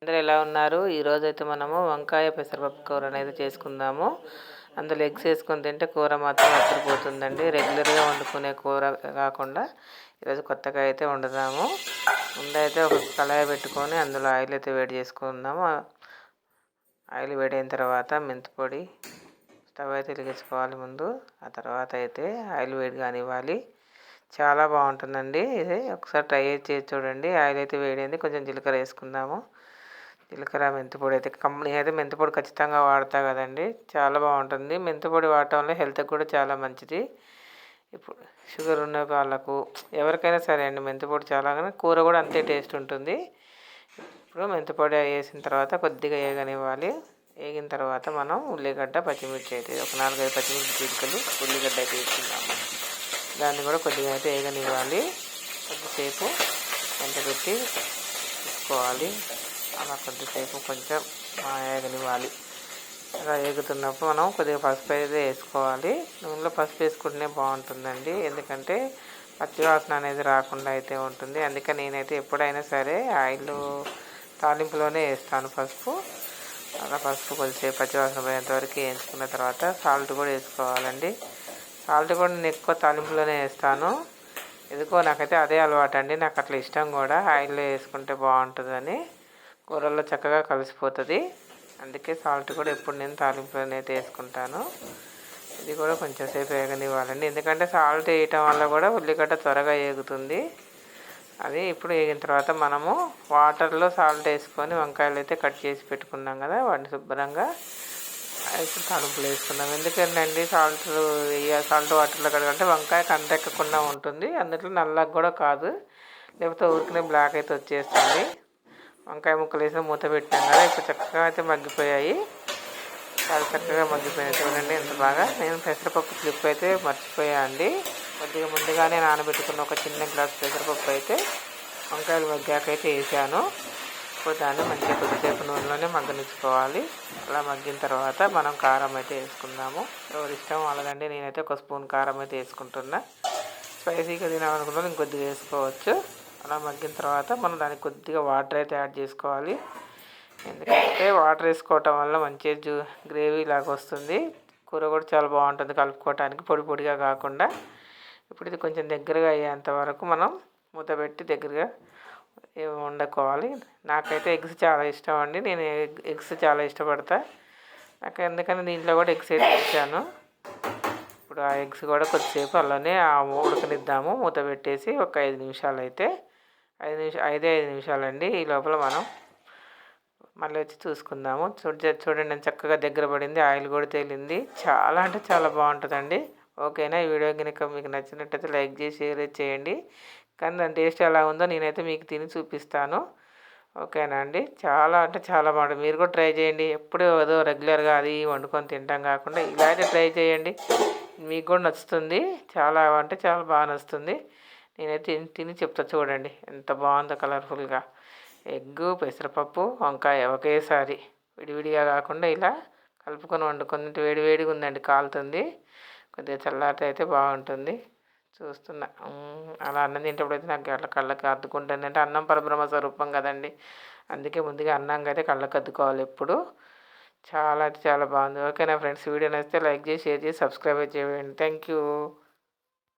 అందరూ ఎలా ఉన్నారు? ఈరోజైతే మనము వంకాయ పెసరపప్పు కూర అనేది చేసుకుందాము. అందులో ఎగ్స్ వేసుకొని తింటే కూర మాత్రం అదిరిపోతుందండి. రెగ్యులర్గా వండుకునే కూర కాకుండా ఈరోజు కొత్తగా అయితే వండుదాము. ముందైతే ఒక కళాయి పెట్టుకొని అందులో ఆయిల్ అయితే వేడి చేసుకుందాము. ఆయిల్ వేడైన తర్వాత మెంతిపొడి స్టవ్ అయితే వెలిగించుకోవాలి ముందు. ఆ తర్వాత అయితే ఆయిల్ వేడి కానివ్వాలి. చాలా బాగుంటుందండి ఇది. ఒకసారి ట్రై చేసి చూడండి. ఆయిల్ అయితే వేడైంది. కొంచెం జీలకర్ర వేసుకుందాము. జీలకర్ర మెంతిపొడి అయితే నేనైతే మెంతిపొడి ఖచ్చితంగా వాడతా కదండి. చాలా బాగుంటుంది. మెంతిపొడి వాడటం వల్ల హెల్త్కి కూడా చాలా మంచిది. ఇప్పుడు షుగర్ ఉన్న వాళ్ళకు ఎవరికైనా సరే అండి మెంతిపొడి చాలా, కూర కూడా అంతే టేస్ట్ ఉంటుంది. ఇప్పుడు మెంతిపొడి వేసిన తర్వాత కొద్దిగా వేగనివ్వాలి. వేగిన తర్వాత మనం ఉల్లిగడ్డ పచ్చిమిర్చి అయితే ఒక 4-5 పచ్చిమిర్చి చిలుకలు ఉల్లిగడ్డ అయితే వేసుకుందాము. దాన్ని కూడా కొద్దిగా అయితే వేగనివ్వాలి. కొద్దిసేపు పెట్టి తీసుకోవాలి. అలా కొద్దిసేపు కొంచెం వేగనివ్వాలి. అలా వేగుతున్నప్పుడు మనం కొద్దిగా పసుపు అయితే వేసుకోవాలి. నూనెలో పసుపు వేసుకుంటేనే బాగుంటుందండి. ఎందుకంటే పచ్చివాసన అనేది రాకుండా అయితే ఉంటుంది. అందుకని నేనైతే ఎప్పుడైనా సరే ఆయిల్ తాలింపులోనే వేస్తాను పసుపు. అలా పసుపు కొద్దిసేపు పచ్చివాసన పోయేంత వరకు వేయించుకున్న తర్వాత సాల్ట్ కూడా వేసుకోవాలండి. సాల్ట్ కూడా నేను ఎక్కువ తాలింపులోనే వేస్తాను. ఎందుకో నాకైతే అదే అలవాటు అండి. నాకు అట్లా ఇష్టం కూడా. ఆయిల్లో వేసుకుంటే బాగుంటుందని, కూరల్లో చక్కగా కలిసిపోతుంది. అందుకే సాల్ట్ కూడా ఎప్పుడు నేను తాలింపులోనే అయితే వేసుకుంటాను. ఇది కూడా కొంచెం సేపు వేగనివ్వాలండి. ఎందుకంటే సాల్ట్ వేయటం వల్ల కూడా ఉల్లిగడ్డ త్వరగా వేగుతుంది. అది ఇప్పుడు వేగిన తర్వాత మనము వాటర్లో సాల్ట్ వేసుకొని వంకాయలు అయితే కట్ చేసి పెట్టుకున్నాం కదా, వాటిని శుభ్రంగా ఇప్పుడు తాలింపులు వేసుకున్నాం. ఎందుకంటే సాల్ట్ వాటర్లో కడగంటే వంకాయ కంటెక్కకుండా ఉంటుంది. అందులో నల్లగా కూడా కాదు, లేకపోతే ఊరికనే బ్లాక్ అయితే వచ్చేస్తుంది. వంకాయ ముక్కలు వేసి మూత పెట్టాం కదా, ఇప్పుడు చక్కగా అయితే మగ్గిపోయాయి. చాలా చక్కగా మగ్గిపోయాయి చూడండి ఎంత బాగా. నేను పెసరపప్పు క్లిప్ అయితే మర్చిపోయా అండి. కొద్దిగా ముందుగానే నానబెట్టుకున్న ఒక చిన్న గ్లాస్ పెసరపప్పు అయితే వంకాయలు మగ్గాకైతే వేసాను. ఇప్పుడు దాన్ని మంచిగా కొద్దిసేపు నూనెలోనే మగ్గనిచ్చుకోవాలి. అలా మగ్గిన తర్వాత మనం కారం అయితే వేసుకుందాము. ఎవరి ఇష్టం వాళ్ళదండి. నేనైతే ఒక స్పూన్ కారం అయితే వేసుకుంటున్నా. స్పైసీగా తినాలనుకున్నా ఇంకొద్దిగా వేసుకోవచ్చు. అలా మగ్గిన తర్వాత మనం దానికి కొద్దిగా వాటర్ అయితే యాడ్ చేసుకోవాలి. ఎందుకంటే వాటర్ వేసుకోవటం వల్ల మంచి గ్రేవీ లాగా వస్తుంది. కూర కూడా చాలా బాగుంటుంది కలుపుకోవటానికి, పొడి పొడిగా కాకుండా. ఇప్పుడు ఇది కొంచెం దగ్గరగా అయ్యేంత వరకు మనం మూత పెట్టి దగ్గరగా వండుకోవాలి. నాకైతే ఎగ్స్ చాలా ఇష్టం అండి. నేను ఎగ్స్ చాలా ఇష్టపడతా. నాకు ఎందుకని దీంట్లో కూడా ఎగ్స్ అయితే ఇచ్చాను. ఇప్పుడు ఆ ఎగ్స్ కూడా కొద్దిసేపు అలానే ఉడకనిద్దాము. మూత పెట్టేసి ఒక 5 నిమిషాలు అయితే 5 నిమిషాలండి. ఈ లోపల మనం మళ్ళీ వచ్చి చూసుకుందాము. చూడండి చక్కగా దగ్గర పడింది. ఆయిల్ కూడా తేలింది. చాలా అంటే చాలా బాగుంటుందండి. ఓకేనా? ఈ వీడియో కనుక మీకు నచ్చినట్టయితే లైక్ చేసి షేర్ చేయండి. కానీ దాని టేస్ట్ ఎలా ఉందో నేనైతే మీకు తిని చూపిస్తాను. ఓకేనా అండి? చాలా అంటే చాలా బాగుంటుంది. మీరు కూడా ట్రై చేయండి. ఎప్పుడు ఏదో రెగ్యులర్గా అది వండుకొని తింటాం కాకుండా ఇలా అయితే ట్రై చేయండి. మీకు కూడా నచ్చుతుంది. చాలా అంటే చాలా బాగా నచ్చుతుంది. నేనైతే తిని చెప్తా చూడండి ఎంత బాగుందో కలర్ఫుల్గా. ఎగ్గు, పెసరపప్పు, వంకాయ ఒకేసారి విడివిడిగా కాకుండా ఇలా కలుపుకొని వండుకొని వేడిగా ఉందండి, కాలుతుంది. కొద్దిగా చల్లారితే అయితే బాగుంటుంది. చూస్తున్నా అలా అన్నం తింటప్పుడైతే నాకు అట్లా కళ్ళకి అద్దుకుంటుంది. అంటే అన్నం పరబ్రహ్మ స్వరూపం కదండి. అందుకే ముందుగా అన్నంగా అయితే కళ్ళకి అద్దుకోవాలి ఎప్పుడు. చాలా అంటే చాలా బాగుంది. ఓకేనా ఫ్రెండ్స్? వీడియో నచ్చితే లైక్ చేసి షేర్ చేసి సబ్స్క్రైబ్ చేయండి. Thank you.